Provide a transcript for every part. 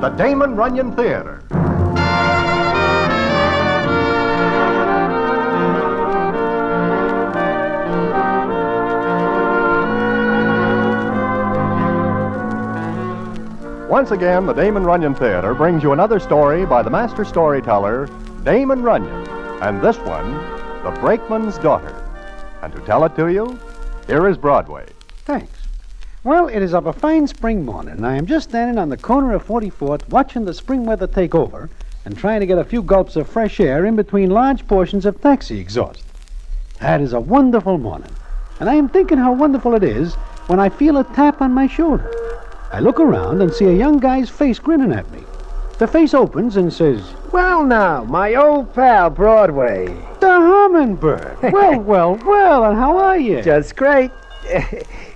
the Damon Runyon Theater. Once again, the Damon Runyon Theater brings you another story by the master storyteller, Damon Runyon, and this one, The Brakeman's Daughter. And to tell it to you, here is Broadway. Thanks. Well, it is of a fine spring morning, and I am just standing on the corner of 44th watching the spring weather take over and trying to get a few gulps of fresh air in between large portions of taxi exhaust. That is a wonderful morning, and I am thinking how wonderful it is when I feel a tap on my shoulder. I look around and see a young guy's face grinning at me. The face opens and says, "Well, now, my old pal, Broadway." "The Hummingbird." Well, and how are you? Just great.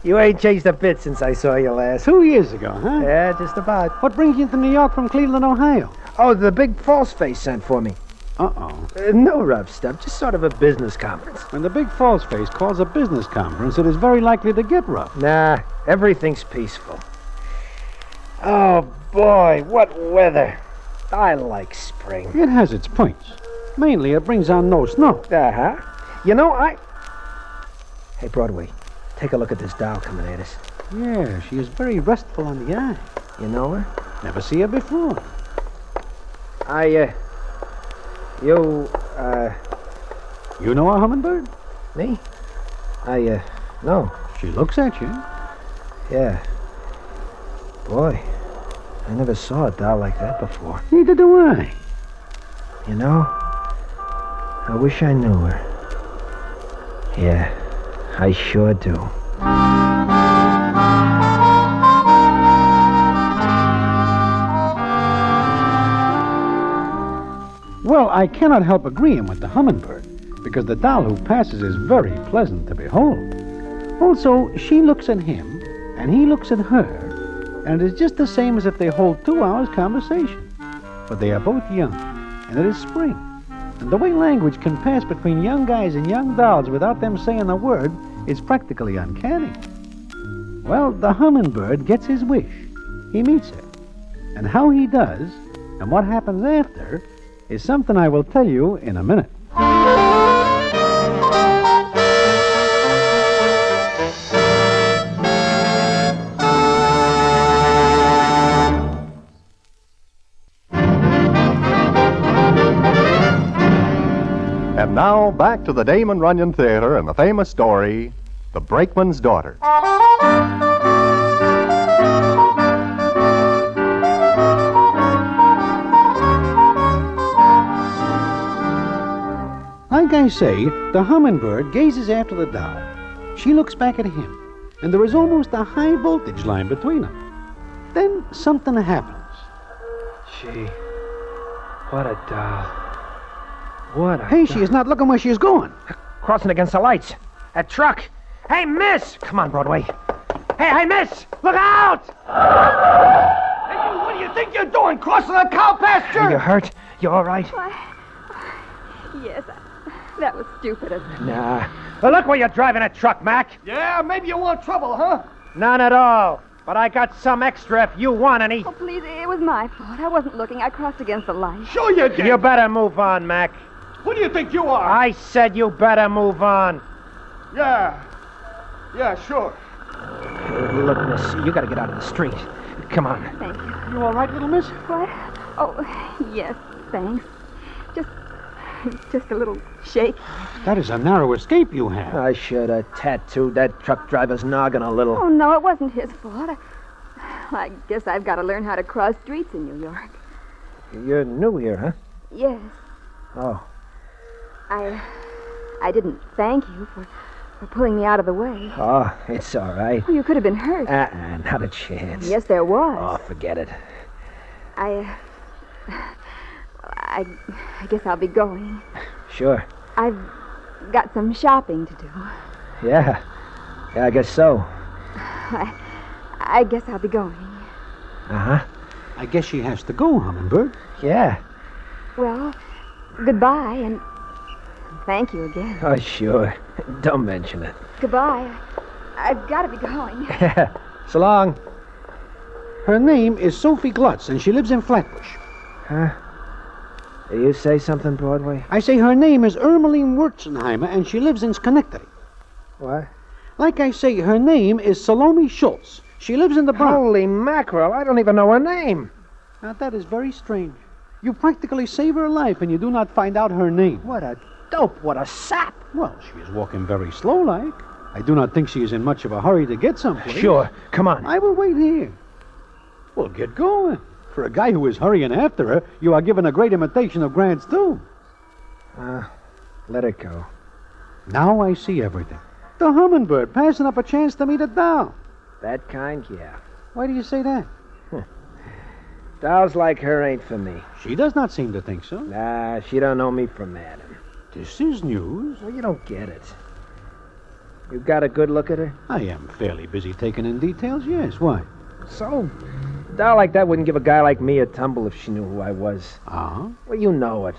You ain't changed a bit since I saw you last. 2 years ago, huh? Yeah, just about. What brings you to New York from Cleveland, Ohio? Oh, the big false face sent for me. Uh-oh. No rough stuff, just sort of a business conference. When the big false face calls a business conference, it is very likely to get rough. Nah, everything's peaceful. Oh, boy, what weather. I like spring. It has its points. Mainly, it brings on no snow. Uh-huh. You know, Hey, Broadway, take a look at this doll coming at us. Yeah, she is very restful on the eye. You know her? Never see her before. You know a hummingbird? Me? No. She looks at you. Yeah. Boy, I never saw a doll like that before. Neither do I. You know, I wish I knew her. Yeah, I sure do. Well, I cannot help agreeing with the hummingbird, because the doll who passes is very pleasant to behold. Also, she looks at him, and he looks at her, and it is just the same as if they hold 2 hours' conversation. But they are both young, and it is spring. And the way language can pass between young guys and young dolls without them saying a word is practically uncanny. Well, the hummingbird gets his wish. He meets her. And how he does, and what happens after, is something I will tell you in a minute. And now, back to the Damon Runyon Theater and the famous story, The Brakeman's Daughter. Like I say, the hummingbird gazes after the doll. She looks back at him, and there is almost a high voltage line between them. Then something happens. Gee, what a doll. What a Hey, doll. she is not looking where she is going. Crossing against the lights. A truck. Hey, miss! Come on, Broadway. Hey, miss! Look out! Hey, you, what do you think you're doing, crossing a cow pasture? Are you hurt? You all right? Yes, that was stupid of me. Nah. Well, look where you're driving a truck, Mac. Yeah, maybe you want trouble, huh? None at all. But I got some extra if you want any. Oh, please, it was my fault. I wasn't looking. I crossed against the light. Sure you did. You better move on, Mac. Who do you think you are? I said you better move on. Yeah, sure. Look, miss, you gotta get out of the street. Come on. Thank you. You all right, little miss? What? Oh, yes, thanks. Just a little shaky. That is a narrow escape you have. I should have tattooed that truck driver's noggin a little. Oh, no, it wasn't his fault. I guess I've got to learn how to cross streets in New York. You're new here, huh? Yes. Oh. I didn't thank you for pulling me out of the way. Oh, it's all right. Oh, you could have been hurt. Not a chance. Yes, there was. Oh, forget it. I guess I'll be going. Sure. I've got some shopping to do. Yeah, I guess so. I guess I'll be going. Uh-huh. I guess she has to go, Hummingbird. Yeah. Well, goodbye, and thank you again. Oh, sure. Don't mention it. Goodbye. I've got to be going. So long. Her name is Sophie Glutz, and she lives in Flatbush. Huh? You say something, Broadway? I say her name is Ermeline Wurzenheimer, and she lives in Schenectady. What? Like I say, her name is Salome Schultz. She lives in the Bronx. Holy mackerel, I don't even know her name. Now, that is very strange. You practically save her life, and you do not find out her name. What a dope, what a sap. Well, she is walking very slow-like. I do not think she is in much of a hurry to get someplace. Sure, come on. I will wait here. Well, get going. For a guy who is hurrying after her, you are giving a great imitation of Grant's too. Let it go. Now I see everything. The hummingbird passing up a chance to meet a doll. That kind, yeah. Why do you say that? Dolls like her ain't for me. She does not seem to think so. Nah, she don't know me from Adam. This is news. Well, you don't get it. You got a good look at her? I am fairly busy taking in details, yes. Why? So, a doll like that wouldn't give a guy like me a tumble if she knew who I was. Uh-huh. Well, you know it.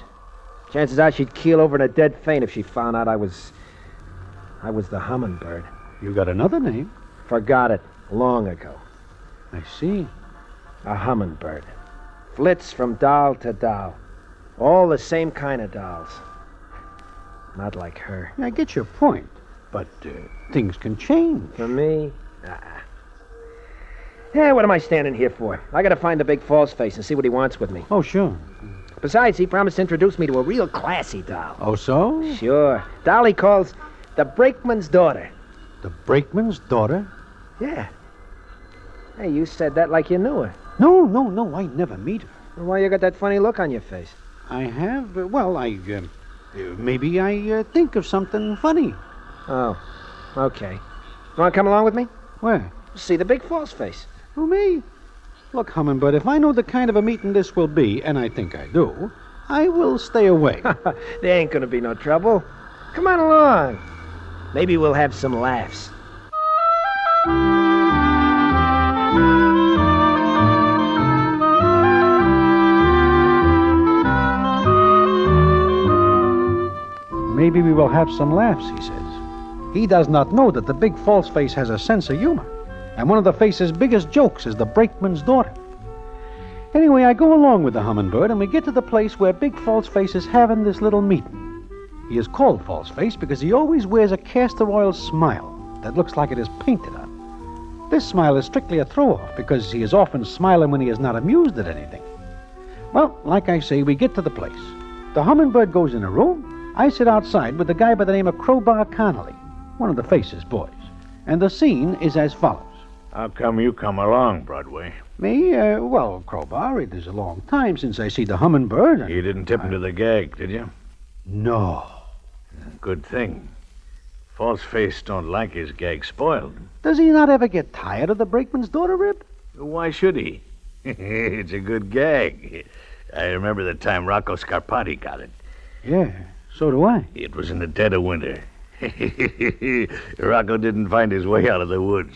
Chances are she'd keel over in a dead faint if she found out I was the hummingbird. You got another name. Forgot it long ago. I see. A hummingbird. Flits from doll to doll. All the same kind of dolls. Not like her. I get your point. But things can change. For me? Yeah, what am I standing here for? I gotta find the big false face and see what he wants with me. Oh, sure. Besides, he promised to introduce me to a real classy doll. Oh, so? Sure. Doll he calls the Brakeman's daughter. The Brakeman's daughter? Yeah. Hey, you said that like you knew her. No, I never meet her. Well, why you got that funny look on your face? I have, maybe I think of something funny. Oh, okay. You want to come along with me? Where? See the big false face. Who, me? Look, Hummingbird, if I know the kind of a meeting this will be, and I think I do, I will stay away. There ain't gonna be no trouble. Come on along. Maybe we'll have some laughs. Maybe we will have some laughs, he says. He does not know that the big false face has a sense of humor. And one of the face's biggest jokes is the Brakeman's daughter. Anyway, I go along with the hummingbird, and we get to the place where Big False Face is having this little meeting. He is called False Face because he always wears a castor oil smile that looks like it is painted on. This smile is strictly a throw-off because he is often smiling when he is not amused at anything. Well, like I say, we get to the place. The hummingbird goes in a room. I sit outside with a guy by the name of Crowbar Connolly, one of the Face's boys. And the scene is as follows. How come you come along, Broadway? Me? Well, Crowbar, it is a long time since I see the hummingbird. And You didn't tip him to the gag, did you? No. Good thing. False Face don't like his gag spoiled. Does he not ever get tired of the Brakeman's daughter, Rip? Why should he? It's a good gag. I remember the time Rocco Scarpati got it. Yeah, so do I. It was in the dead of winter. Rocco didn't find his way out of the woods.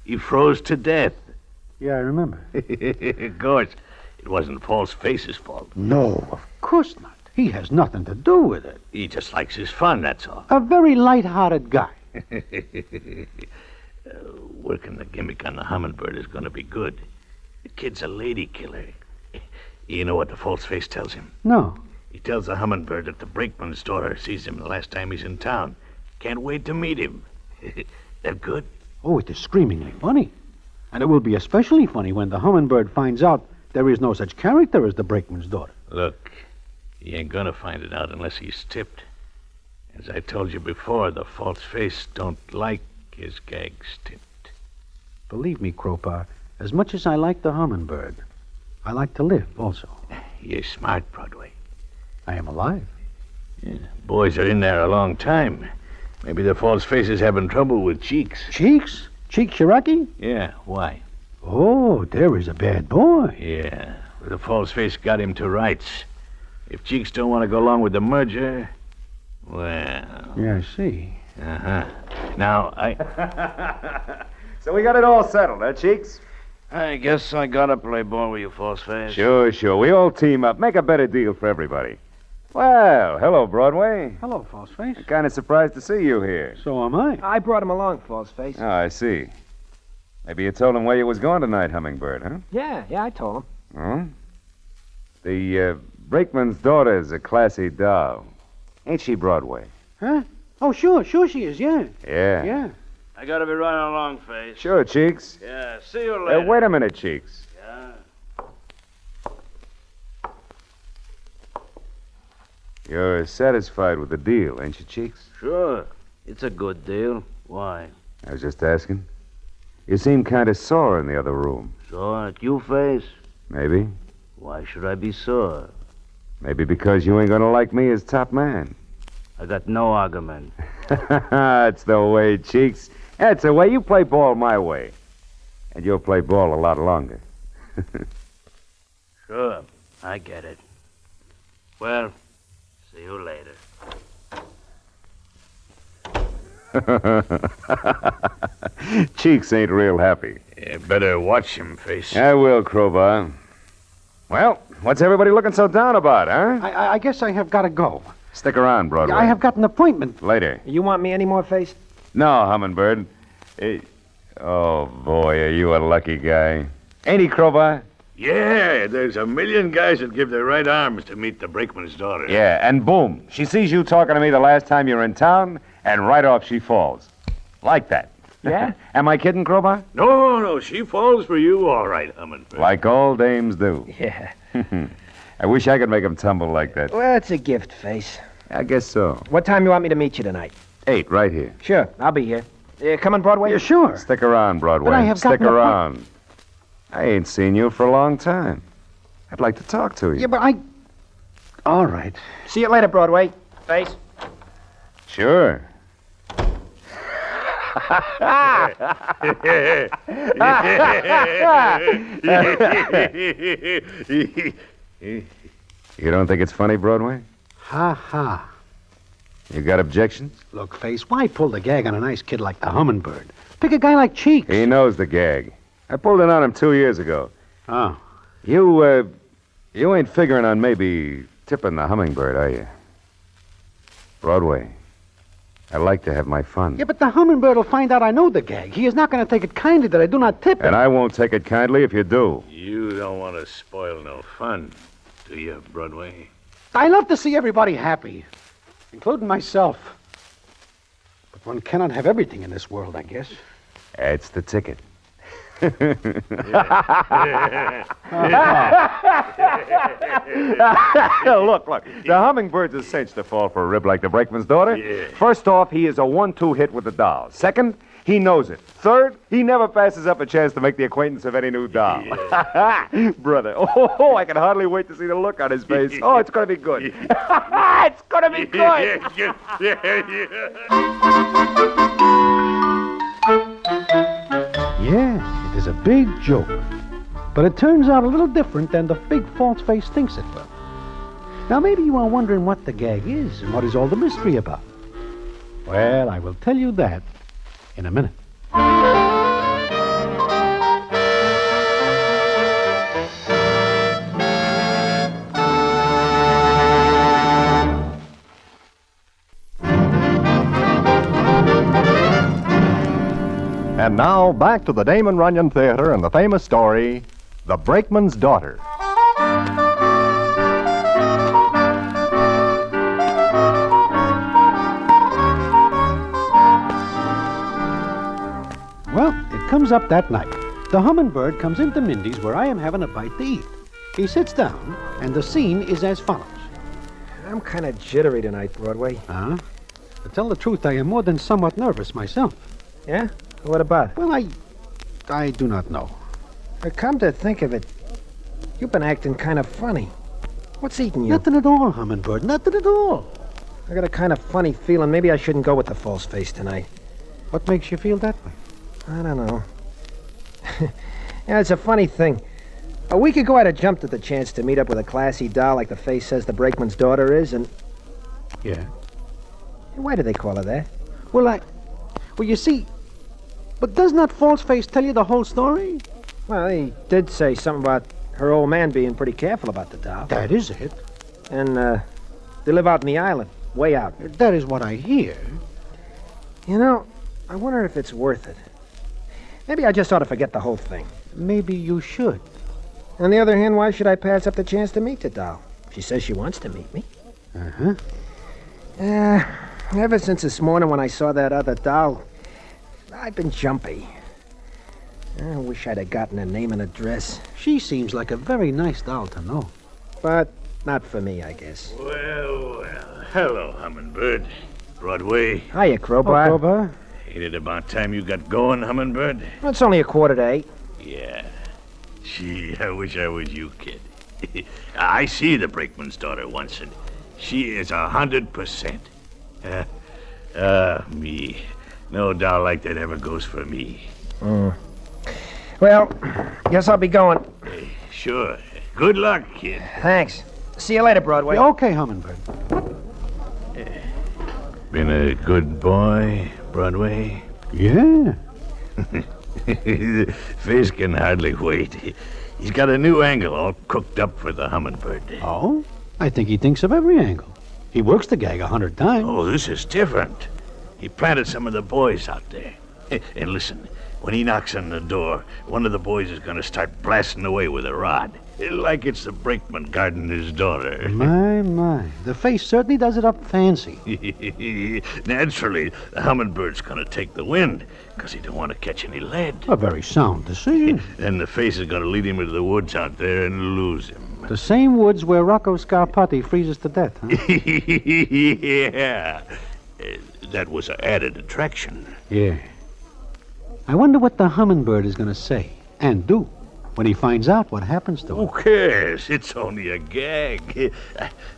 He froze to death. Yeah, I remember. Of course, it wasn't False Face's fault. No, of course not. He has nothing to do with it. He just likes his fun, that's all. A very light-hearted guy. Working the gimmick on the hummingbird is going to be good. The kid's a lady killer. You know what the False Face tells him? No. He tells the hummingbird that the Brakeman's daughter sees him the last time he's in town. Can't wait to meet him. That good? Oh, it is screamingly funny. And it will be especially funny when the hummingbird finds out there is no such character as the Brakeman's daughter. Look, he ain't gonna find it out unless he's tipped. As I told you before, the False Face don't like his gags tipped. Believe me, Crowbar, as much as I like the hummingbird, I like to live also. You're smart, Broadway. I am alive. Yeah, boys are in there a long time. Maybe the False Face is having trouble with Cheeks. Cheeks? Cheeks Cherokee? Yeah, why? Oh, there is a bad boy. Yeah, the False Face got him to rights. If Cheeks don't want to go along with the merger, well... Yeah, I see. Uh-huh. Now, So we got it all settled, huh, Cheeks? I guess I gotta play ball with you, False Face. Sure. We all team up. Make a better deal for everybody. Well, hello, Broadway. Hello, False Face. Kind of surprised to see you here. So am I. I brought him along, False Face. Oh, I see. Maybe you told him where you was going tonight, Hummingbird, huh? Yeah, I told him. Huh? The Brakeman's daughter's a classy doll. Ain't she, Broadway? Huh? Oh, sure she is, yeah. Yeah. Yeah. I gotta be running along, Face. Sure, Cheeks. Yeah, see you later. Wait a minute, Cheeks. Yeah. You're satisfied with the deal, ain't you, Cheeks? Sure. It's a good deal. Why? I was just asking. You seem kind of sore in the other room. Sore at you, Face? Maybe. Why should I be sore? Maybe because you ain't gonna like me as top man. I got no argument. That's the way, Cheeks. That's the way. You play ball my way. And you'll play ball a lot longer. Sure. I get it. Well, see you later. Cheeks ain't real happy. You better watch him, Face. I will, Crowbar. Well, what's everybody looking so down about, huh? I guess I have got to go. Stick around, Broadway. I have got an appointment. Later. You want me any more, Face? No, Hummingbird. Oh, boy, are you a lucky guy. Ain't he, Crowbar? Yeah, there's a million guys that give their right arms to meet the Brakeman's daughter. Yeah, and boom. She sees you talking to me the last time you're in town, and right off she falls. Like that. Yeah? Am I kidding, Crowbar? No, she falls for you all right, Hummingbird. Like all dames do. Yeah. I wish I could make 'em tumble like that. Well, it's a gift, Face. I guess so. What time you want me to meet you tonight? 8, right here. Sure, I'll be here. Come on, Broadway? Yeah, sure. Stick around, Broadway. But I have Stick got no- around. I ain't seen you for a long time. I'd like to talk to you. Yeah, but I... All right. See you later, Broadway. Face. Sure. You don't think it's funny, Broadway? Ha ha. You got objections? Look, Face, why pull the gag on a nice kid like the Hummingbird? Pick a guy like Cheeks. He knows the gag. I pulled it on him 2 years ago. Oh. You ain't figuring on maybe tipping the Hummingbird, are you? Broadway, I like to have my fun. Yeah, but the Hummingbird will find out I know the gag. He is not going to take it kindly that I do not tip him. And I won't take it kindly if you do. You don't want to spoil no fun, do you, Broadway? I love to see everybody happy, including myself. But one cannot have everything in this world, I guess. That's the ticket. Yeah. Look. The Hummingbird's a cinch to fall for a rib like the Brakeman's daughter. Yeah. First off, he is a 1-2 hit with the doll. Second, he knows it. Third, he never passes up a chance to make the acquaintance of any new doll. Yeah. Brother, I can hardly wait to see the look on his face. Oh, it's going to be good. It's going to be good. Yes, it is a big joke. But it turns out a little different than the big false face thinks it will. Now, maybe you are wondering what the gag is and what is all the mystery about. Well, I will tell you that in a minute. And now, back to the Damon Runyon Theater and the famous story, The Brakeman's Daughter. Well, it comes up that night. The Hummingbird comes into Mindy's where I am having a bite to eat. He sits down, and the scene is as follows. I'm kind of jittery tonight, Broadway. Huh? To tell the truth, I am more than somewhat nervous myself. Yeah? What about? Well, I do not know. Come to think of it, you've been acting kind of funny. What's eating you? Nothing at all, Hummingbird, nothing at all. I got a kind of funny feeling maybe I shouldn't go with the false face tonight. What makes you feel that way? I don't know. Yeah, it's a funny thing. A week ago, I'd have jumped at the chance to meet up with a classy doll like the face says the Brakeman's daughter is, and... Yeah? Why do they call her that? Well, you see... But does not false face tell you the whole story? Well, he did say something about her old man being pretty careful about the doll. That is it. And, they live out in the island, way out. That is what I hear. You know, I wonder if it's worth it. Maybe I just ought to forget the whole thing. Maybe you should. On the other hand, why should I pass up the chance to meet the doll? She says she wants to meet me. Uh-huh. Ever since this morning when I saw that other doll, I've been jumpy. I wish I'd have gotten her name and address. She seems like a very nice doll to know. But not for me, I guess. Well. Hello, Hummingbird. Broadway. Hiya, Crowbar. Crowbar? Ain't it about time you got going, Hummingbird? Well, it's only 7:45. Yeah. Gee, I wish I was you, kid. I see the brakeman's daughter once, and she is 100%. Me. No doll like that ever goes for me. Well, guess I'll be going. Sure. Good luck, kid. Thanks. See you later, Broadway. Okay, Hummingbird. Been a good boy, Broadway? Yeah. Face can hardly wait. He's got a new angle all cooked up for the Hummingbird. Oh? I think he thinks of every angle. He works the gag 100 times. Oh, this is different. He planted some of the boys out there. And listen, when he knocks on the door, one of the boys is going to start blasting away with a rod. Like it's the brakeman guarding his daughter. My. The face certainly does it up fancy. Naturally, the Hummingbird's going to take the wind, because he don't want to catch any lead. A very sound decision. Then the face is going to lead him into the woods out there and lose him. The same woods where Rocco Scarpati freezes to death, huh? Yeah. That was an added attraction. Yeah. I wonder what the Hummingbird is going to say and do when he finds out what happens to him. Who cares? It's only a gag.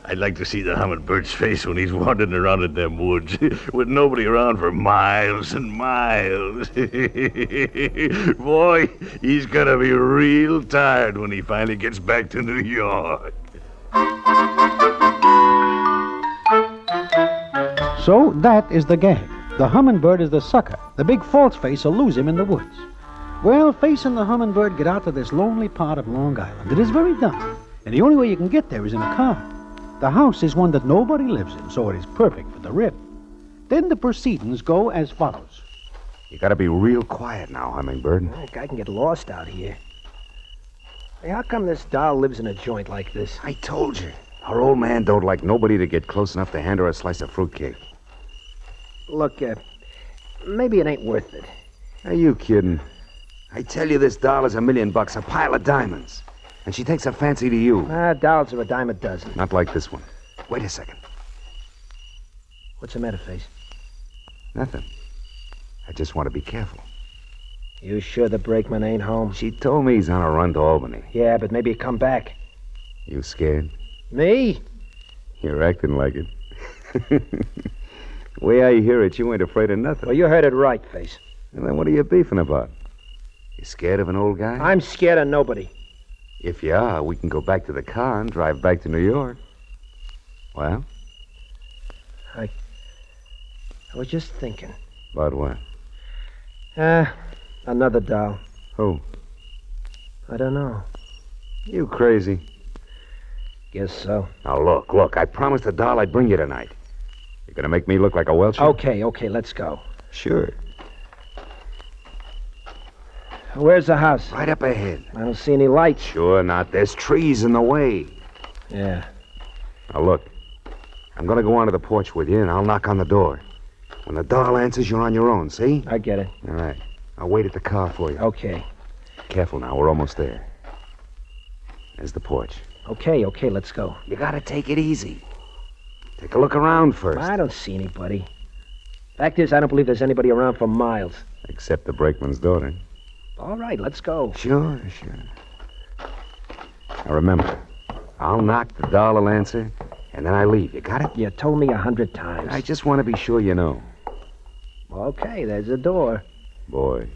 I'd like to see the Hummingbird's face when he's wandering around in them woods with nobody around for miles and miles. Boy, he's going to be real tired when he finally gets back to New York. So that is the gag. The Hummingbird is the sucker. The big false face will lose him in the woods. Well, Face and the Hummingbird get out to this lonely part of Long Island. It is very dark, and the only way you can get there is in a car. The house is one that nobody lives in, so it is perfect for the rip. Then the proceedings go as follows. You gotta be real quiet now, Hummingbird. I can get lost out here. Hey, how come this doll lives in a joint like this? I told you. Her old man don't like nobody to get close enough to hand her a slice of fruitcake. Look, maybe it ain't worth it. Are you kidding? I tell you, this doll is $1 million, a pile of diamonds. And she takes a fancy to you. Dolls are a dime a dozen. Not like this one. Wait a second. What's the matter, Face? Nothing. I just want to be careful. You sure the brakeman ain't home? She told me he's on a run to Albany. Yeah, but maybe he'll come back. You scared? Me? You're acting like it. The way I hear it, you ain't afraid of nothing. Well, you heard it right, Face. And then what are you beefing about? You scared of an old guy? I'm scared of nobody. If you are, we can go back to the car and drive back to New York. Well? I was just thinking. About what? Another doll. Who? I don't know. You crazy. Guess so. Now, look. I promised the doll I'd bring you tonight. You're gonna make me look like a Welcher? Okay, let's go. Sure. Where's the house? Right up ahead. I don't see any lights. Sure not. There's trees in the way. Yeah. Now, look. I'm gonna go onto the porch with you, and I'll knock on the door. When the doll answers, you're on your own, see? I get it. All right. I'll wait at the car for you. Okay. Careful now. We're almost there. There's the porch. Okay, let's go. You gotta take it easy. Take a look around first. I don't see anybody. Fact is, I don't believe there's anybody around for miles. Except the brakeman's daughter. All right, let's go. Sure. Now remember, I'll knock, the doll will answer, and then I leave. You got it? You told me 100 times. I just want to be sure you know. Okay, there's the door. Boy.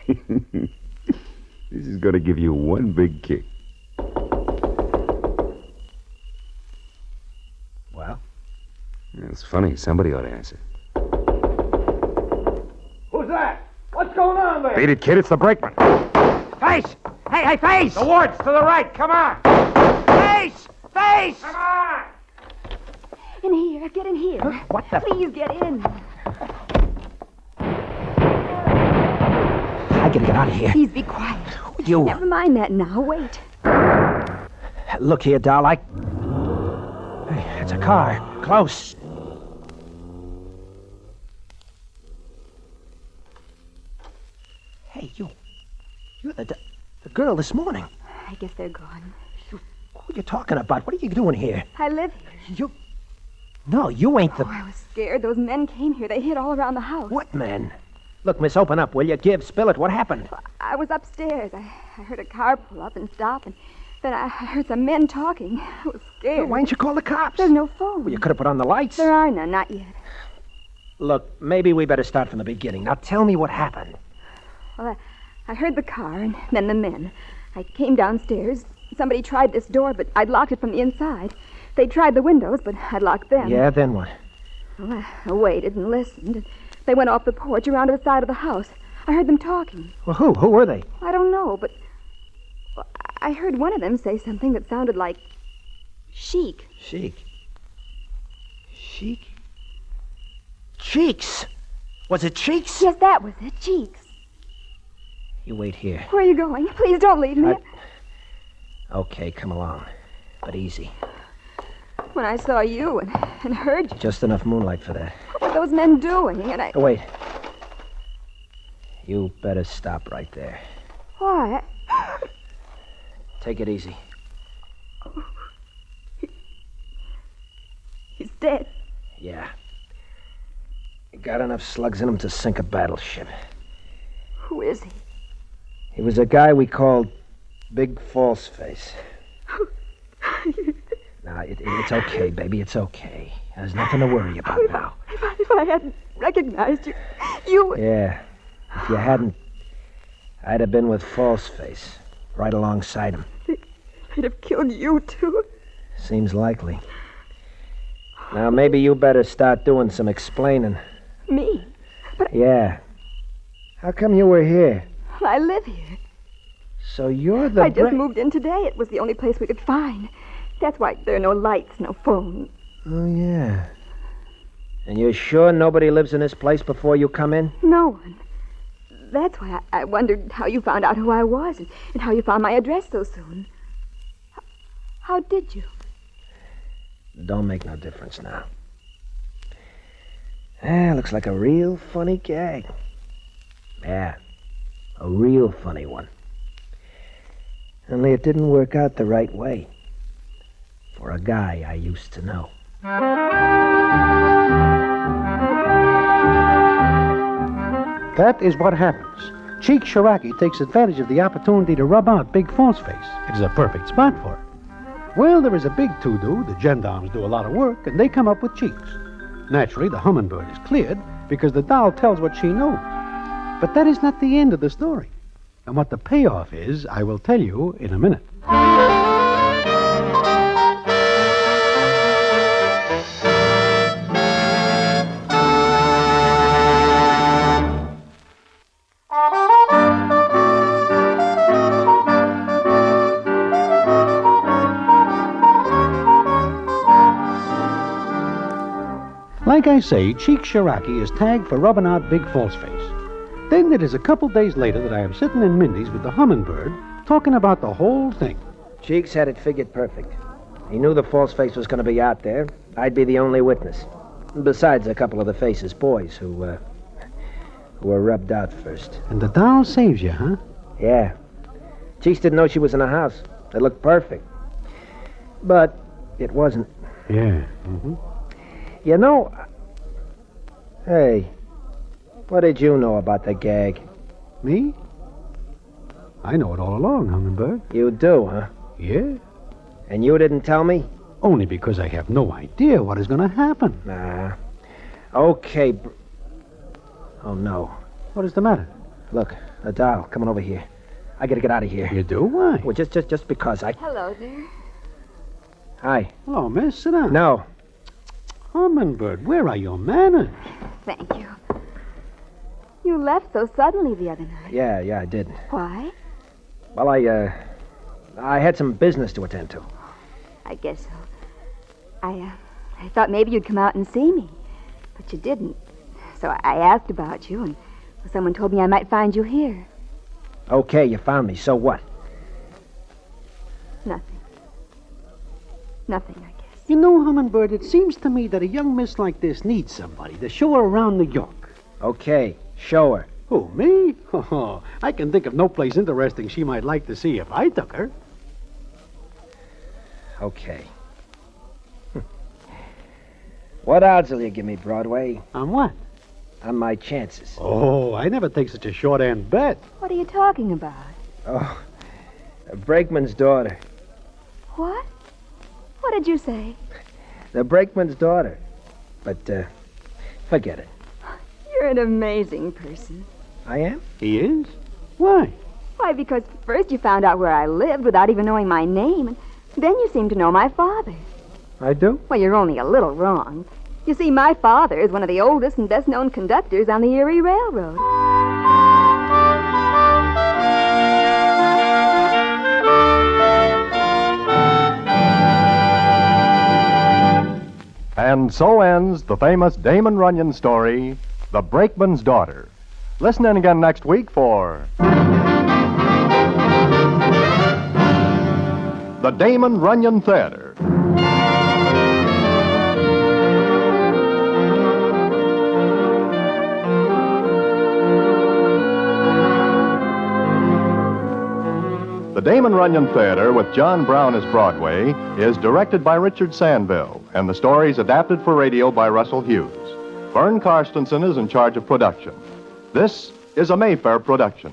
This is going to give you one big kick. Well? It's funny. Somebody ought to answer. Who's that? What's going on there? Beat it, kid. It's the brakeman. Face! Hey, Face! The woods, to the right. Come on. Face! Face! Come on! In here. Get in here. What the... Please get in. I gotta get out of here. Please be quiet. You... Never mind that now. Wait. Look here, doll, Hey, it's a car. Close. Hey, you're the girl this morning. I guess they're gone. Who are you talking about? What are you doing here? I live here. No, you ain't the... Oh, I was scared. Those men came here. They hid all around the house. What men? Look, miss, open up, will you? Spill it. What happened? I was upstairs. I heard a car pull up and stop, and then I heard some men talking. I was scared. Well, why didn't you call the cops? There's no phone. Well, you could have put on the lights. There are none, not yet. Look, maybe we better start from the beginning. Now tell me what happened. Well, I heard the car and then the men. I came downstairs. Somebody tried this door, but I'd locked it from the inside. They tried the windows, but I'd locked them. Yeah, then what? Well, I waited and listened. They went off the porch around to the side of the house. I heard them talking. Well, who? Who were they? I don't know, but I heard one of them say something that sounded like chic. Chic? Cheeks! Was it Cheeks? Yes, that was it, Cheeks. You wait here. Where are you going? Please don't leave me. Okay, come along. But easy. When I saw you and heard you, Just enough moonlight for that. what were those men doing? And I... Oh, wait. You better stop right there. Why? Take it easy. He's dead. Yeah. He got enough slugs in him to sink a battleship. Who is he? He was a guy we called Big False Face. Now, it's okay, baby. It's okay. There's nothing to worry about now. If I hadn't recognized you... Yeah. If you hadn't, I'd have been with False Face, right alongside him. They'd have killed you, too. Seems likely. Now, maybe you better start doing some explaining. Me? Yeah. How come you were here? I live here. So you're the... I just moved in today. It was the only place we could find. That's why there are no lights, no phone. Oh, yeah. And you're sure nobody lives in this place before you come in? No one. That's why I wondered how you found out who I was and how you found my address so soon. How did you? Don't make no difference now. Looks like a real funny gag. Yeah, a real funny one. Only it didn't work out the right way. For a guy I used to know. That is what happens. Cheek Shiraki takes advantage of the opportunity to rub out Big False Face. It is a perfect spot for it. Well, there is a big to-do. The gendarmes do a lot of work, and they come up with Cheeks. Naturally, the hummingbird is cleared because the doll tells what she knows. But that is not the end of the story. And what the payoff is, I will tell you in a minute. Like I say, Cheek Shiraki is tagged for rubbing out Big False Face. Then it is a couple days later that I am sitting in Mindy's with the hummingbird talking about the whole thing. Cheeks had it figured perfect. He knew the False Face was going to be out there. I'd be the only witness. Besides a couple of the Face's boys who were rubbed out first. And the doll saves you, huh? Yeah. Cheeks didn't know she was in the house. It looked perfect. But it wasn't. Yeah. Mm-hmm. You know... Hey, what did you know about the gag? Me? I know it all along, hummingbird. You do, huh? Yeah. And you didn't tell me? Only because I have no idea what is going to happen. Nah. Okay, Oh, no. What is the matter? Look, a doll coming over here. I gotta get out of here. You do? Why? Well, just because I... Hello there. Hi. Hello, miss. Sit down. No. Hummingbird, where are your manners? Thank you. You left so suddenly the other night. Yeah, I did. Why? Well, I had some business to attend to. I guess so. I thought maybe you'd come out and see me, but you didn't. So I asked about you, and someone told me I might find you here. Okay, you found me. So what? Nothing. Nothing, I guess. You know, Hummingbird, it seems to me that a young miss like this needs somebody to show her around New York. Okay, show her. Who, me? I can think of no place interesting she might like to see if I took her. Okay. What odds will you give me, Broadway, On what? on my chances? Oh, I never take such a short-hand bet. What are you talking about? Oh, Brakeman's daughter. What? What did you say? The Brakeman's daughter. But, forget it. You're an amazing person. I am? He is? Why? Why, because first you found out where I lived without even knowing my name, and then you seemed to know my father. I do? Well, you're only a little wrong. You see, my father is one of the oldest and best-known conductors on the Erie Railroad. And so ends the famous Damon Runyon story, The Brakeman's Daughter. Listen in again next week for the Damon Runyon Theater. The Damon Runyon Theater, with John Brown as Broadway, is directed by Richard Sandville, and the story is adapted for radio by Russell Hughes. Vern Karstensen is in charge of production. This is a Mayfair production.